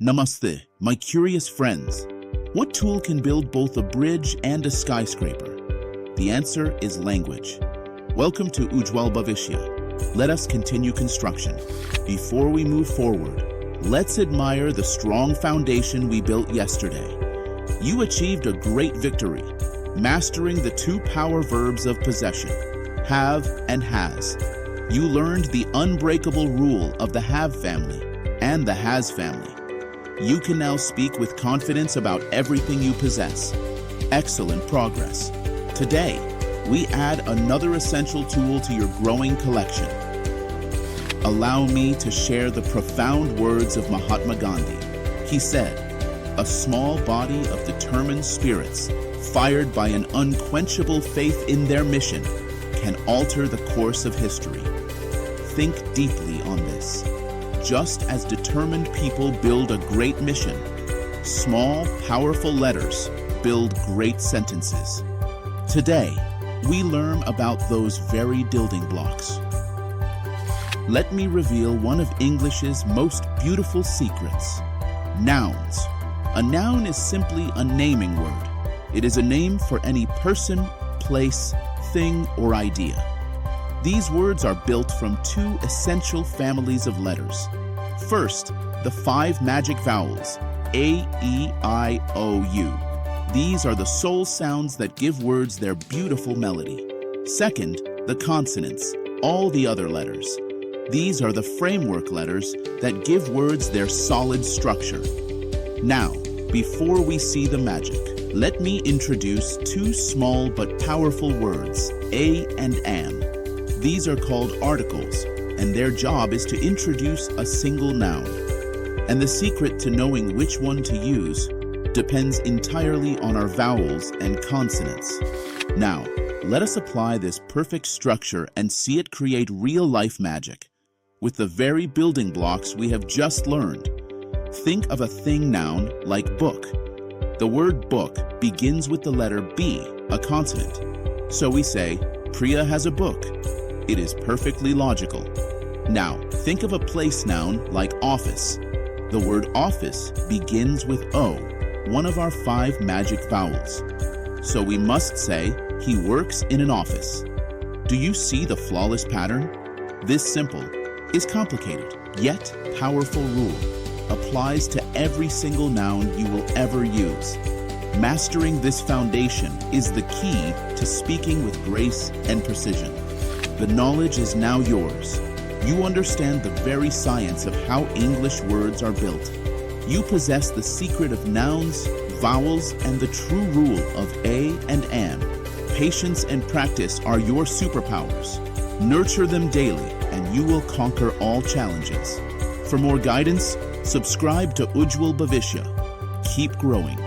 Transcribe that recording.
Namaste, my curious friends. What tool can build both a bridge and a skyscraper? The answer is language. Welcome to Ujjwal Bhavishya. Let us continue construction. Before we move forward, let's admire the strong foundation we built yesterday. You achieved a great victory, mastering the two power verbs of possession, have and has. You learned the unbreakable rule of the have family and the has family. You can now speak with confidence about everything you possess. Excellent progress. Today, we add another essential tool to your growing collection. Allow me to share the profound words of Mahatma Gandhi. He said, "A small body of determined spirits, fired by an unquenchable faith in their mission, can alter the course of history." Think deeply on this. Just as determined people build a great mission, small, powerful letters build great sentences. Today, we learn about those very building blocks. Let me reveal one of English's most beautiful secrets: nouns. A noun is simply a naming word. It is a name for any person, place, thing, or idea. These words are built from two essential families of letters. First, the 5 magic vowels, A, E, I, O, U. These are the soul sounds that give words their beautiful melody. Second, the consonants, all the other letters. These are the framework letters that give words their solid structure. Now, before we see the magic, let me introduce two small but powerful words, a and am. These are called articles, and their job is to introduce a single noun. And the secret to knowing which one to use depends entirely on our vowels and consonants. Now, let us apply this perfect structure and see it create real-life magic. With the very building blocks we have just learned, think of a thing noun like book. The word book begins with the letter B, a consonant. So we say, Priya has a book. It is perfectly logical. Now, think of a place noun like office. The word office begins with O, one of our 5 magic vowels. So we must say, he works in an office. Do you see the flawless pattern? This simple is complicated, yet powerful rule applies to every single noun you will ever use. Mastering this foundation is the key to speaking with grace and precision. The knowledge is now yours. You understand the very science of how English words are built. You possess the secret of nouns, vowels, and the true rule of a and am. Patience and practice are your superpowers. Nurture them daily, and you will conquer all challenges. For more guidance, subscribe to Ujjwal Bhavishya. Keep growing.